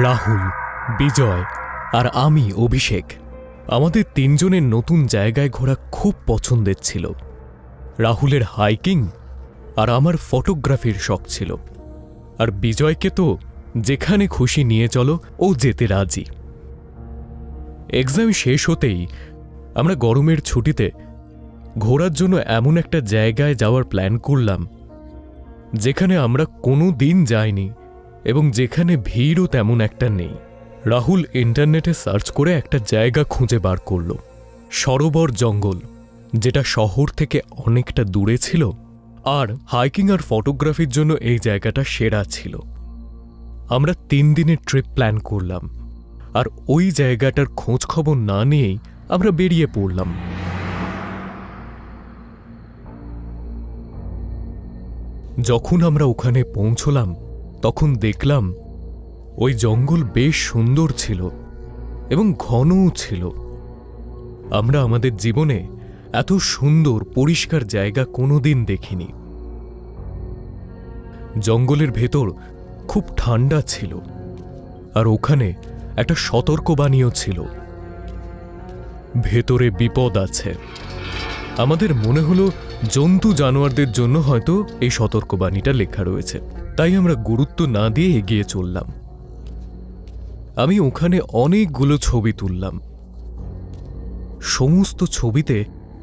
রাহুল, বিজয় আর আমি অভিষেক। আমাদের তিনজনের নতুন জায়গায় ঘোরা খুব পছন্দের ছিল। রাহুলের হাইকিং আর আমার ফটোগ্রাফির শখ ছিল, আর বিজয়কে তো যেখানে খুশি নিয়ে চলো ও যেতে রাজি। এক্সাম শেষ হতেই আমরা গরমের ছুটিতে ঘোরার জন্য এমন একটা জায়গায় যাওয়ার প্ল্যান করলাম যেখানে আমরা কোনো দিন যাইনি এবং যেখানে ভিড়ও তেমন একটা নেই। রাহুল ইন্টারনেটে সার্চ করে একটা জায়গা খুঁজে বার করল, সরোবর জঙ্গল, যেটা শহর থেকে অনেকটা দূরে ছিল, আর হাইকিং আর ফটোগ্রাফির জন্য এই জায়গাটা সেরা ছিল। আমরা 3 দিনের ট্রিপ প্ল্যান করলাম, আর ওই জায়গাটার খোঁজ খবর না নিয়েই আমরা বেরিয়ে পড়লাম। যখন আমরা ওখানে পৌঁছলাম তখন দেখলাম ওই জঙ্গল বেশ সুন্দর ছিল এবং ঘনও ছিল। আমরা আমাদের জীবনে এত সুন্দর পরিষ্কার জায়গা কোনোদিন দেখিনি। জঙ্গলের ভেতর খুব ঠান্ডা ছিল, আর ওখানে একটা সতর্কবাণীও ছিল, ভেতরে বিপদ আছে। আমাদের মনে হলো জন্তু জানোয়ারদের জন্য হয়তো এই সতর্কবাণীটা লেখা রয়েছে, তাই আমরা গুরুত্ব না দিয়ে এগিয়ে চললাম। আমি ওখানে অনেকগুলো ছবি তুললাম। সমস্ত ছবিতে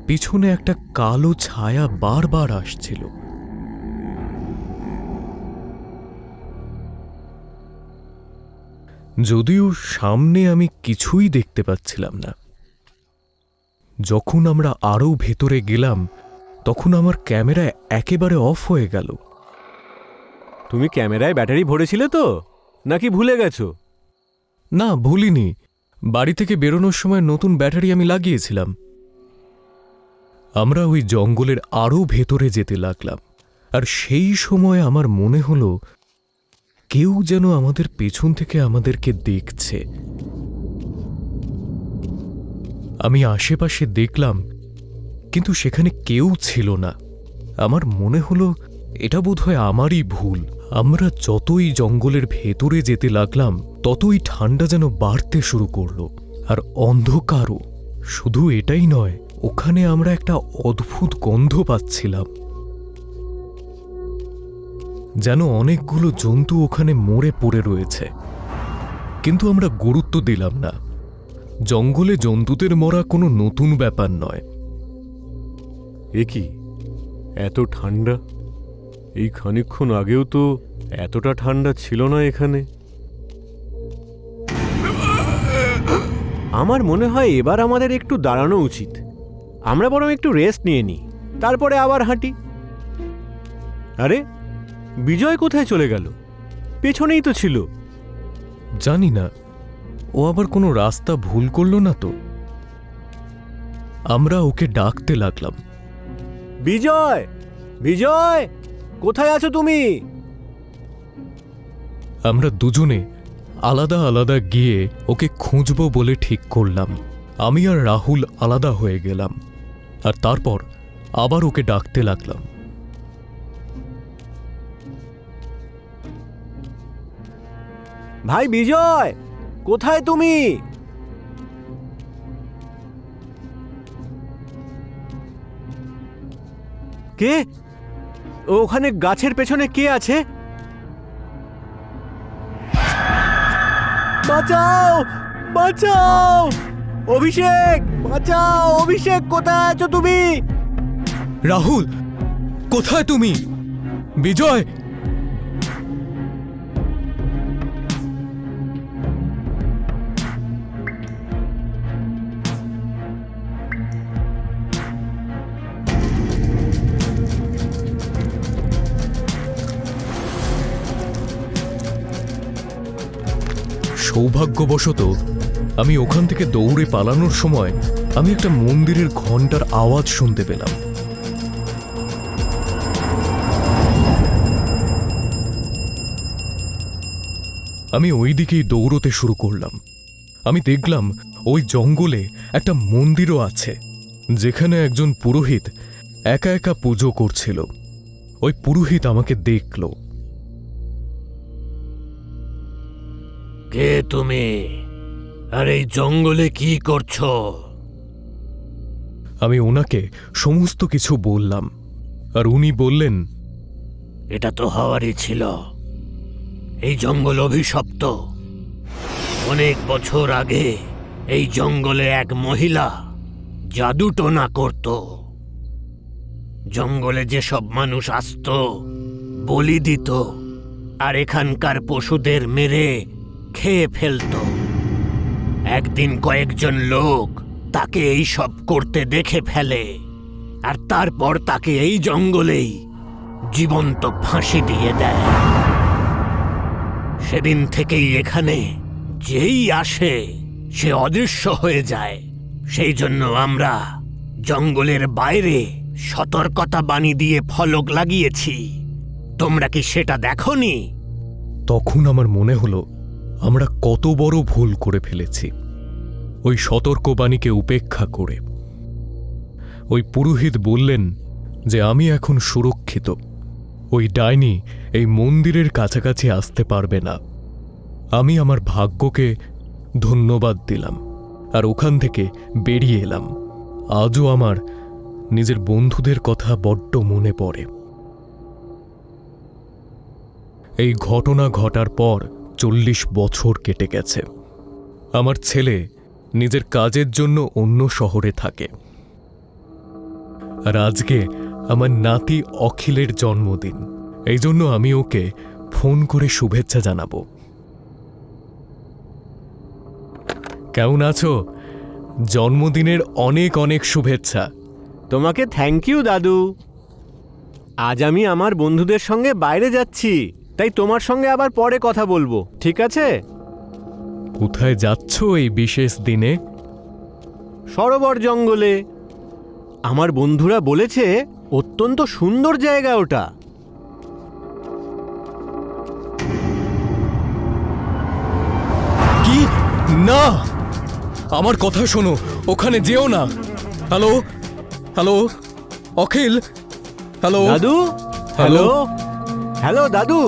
পিছনে একটা কালো ছায়া বারবার আসছিল। যদিও সামনে আমি কিছুই দেখতে পাচ্ছিলাম না। যখন আমরা আরও ভেতরে গেলাম তখন আমার ক্যামেরা একেবারে অফ হয়ে গেল। তুমি ক্যামেরায় ব্যাটারি ভরেছিলে তো, নাকি ভুলে গেছো? না, ভুলিনি। বাড়ি থেকে বেরোনোর সময় নতুন ব্যাটারি আমি লাগিয়েছিলাম। আমরা ওই জঙ্গলের আরও ভেতরে যেতে লাগলাম, আর সেই সময় আমার মনে হলো কেউ যেন আমাদের পেছন থেকে আমাদেরকে দেখছে। আমি আশেপাশে দেখলাম, কিন্তু সেখানে কেউ ছিল না। আমার মনে হলো এটা বোধহয় আমারই ভুল। আমরা যতই জঙ্গলের ভেতরে যেতে লাগলাম ততই ঠান্ডা যেন বাড়তে শুরু করলো, আর অন্ধকারও। শুধু এটাই নয়, ওখানে আমরা একটা অদ্ভুত গন্ধ পাচ্ছিলাম, যেন অনেকগুলো জন্তু ওখানে মরে পড়ে রয়েছে। কিন্তু আমরা গুরুত্ব দিলাম না। জঙ্গলে জন্তুদের মরা কোনো নতুন ব্যাপার নয়। এ কি, এত ঠান্ডা? এই খানিকক্ষণ আগেও তো এতটা ঠান্ডা ছিল না এখানে। আমার মনে হয় এবার আমাদের একটু দাঁড়ানো উচিত। আমরা বরং একটু রেস্ট নিয়ে নিই, তারপরে আবার হাঁটি। আরে, বিজয় কোথায় চলে গেল? পেছনেই তো ছিল। জানি না, ও আবার কোনো রাস্তা ভুল করল না তো। আমরা ওকে ডাকতে লাগলাম, বিজয়, বিজয়, কোথায় আছো তুমি? আমরা দুজনে আলাদা আলাদা গিয়ে ওকে খুঁজব বলে ঠিক করলাম। আমি আর রাহুল আলাদা হয়ে গেলাম, আর তারপর আবার ওকে ডাকতে লাগলাম। ভাই বিজয়, কোথায় তুমি? কে? ওখানে গাছের পেছনে কে আছে? বাঁচাও, বাঁচাও! অভিষেক, বাঁচাও! অভিষেক, কোথায় আছো তুমি? রাহুল, কোথায় তুমি? বিজয়! সৌভাগ্যবশত আমি ওখান থেকে দৌড়ে পালানোর সময় আমি একটা মন্দিরের ঘণ্টার আওয়াজ শুনতে পেলাম। আমি ওই দিকেই দৌড়তে শুরু করলাম। আমি দেখলাম ওই জঙ্গলে একটা মন্দিরও আছে, যেখানে একজন পুরোহিত একা একা পুজো করছিল। ওই পুরোহিত আমাকে দেখল। কে তুমি? আর এই জঙ্গলে কি করছো? আমি ওনাকে সমস্ত কিছু বললাম, আর উনি বললেন, এটা তো হওয়ারই ছিল। এই জঙ্গল অভিশপ্ত। অনেক বছর আগে এই জঙ্গলে এক মহিলা জাদুটোনা করত। জঙ্গলে যেসব মানুষ আসতো বলি দিত, আর এখানকার পশুদের মেরে খেয়ে ফেলতো। একদিন কয়েকজন লোক তাকে এই সব করতে দেখে ফেলে, আর তারপর তাকে এই জঙ্গলেই জীবন্ত ফাঁসি দিয়ে দেয়। সেদিন থেকেই এখানে যেই আসে সে অদৃশ্য হয়ে যায়। সেই জন্য আমরা জঙ্গলের বাইরে সতর্কতা বাণী দিয়ে ফলক লাগিয়েছি। তোমরা কি সেটা দেখোনি? তখন আমার মনে হলো আমরা কত বড় ভুল করে ফেলেছি। ওই সতর্কবাণীকে উপেক্ষা করে ওই পুরোহিত বললেন যে আমি এখন সুরক্ষিত। ওই ডাইনি এই মন্দিরের কাছাকাছি আসতে পারবে না। আমি আমার ভাগ্যকে ধন্যবাদ দিলাম আর ওখান থেকে বেরিয়ে এলাম। আজও আমার নিজের বন্ধুদের কথা বড্ড মনে পড়ে। এই ঘটনা ঘটার পর 40 বছর কেটে গেছে। আমার ছেলে নিজের কাজের জন্য অন্য শহরে থাকে, আর আজকে আমার নাতি অখিলের জন্মদিন। এই জন্য আমি ওকে ফোন করে শুভেচ্ছা জানাবো। কেমন আছো? জন্মদিনের অনেক অনেক শুভেচ্ছা। তোমাকে থ্যাংক ইউ দাদু। আজ আমি আমার বন্ধুদের সঙ্গে বাইরে যাচ্ছি, তাই তোমার সঙ্গে আবার পরে কথা বলবো, ঠিক আছে? কোথায় যাচ্ছ এই বিশেষ দিনে? সরোবর জঙ্গলে। আমার বন্ধুরা বলেছে অত্যন্ত সুন্দর জায়গা ওটা। কি? না, আমার কথা শোনো, ওখানে যেও না। হ্যালো হ্যালো অখিল, হ্যালো দাদু। হ্যালো হ্যালো দাদু।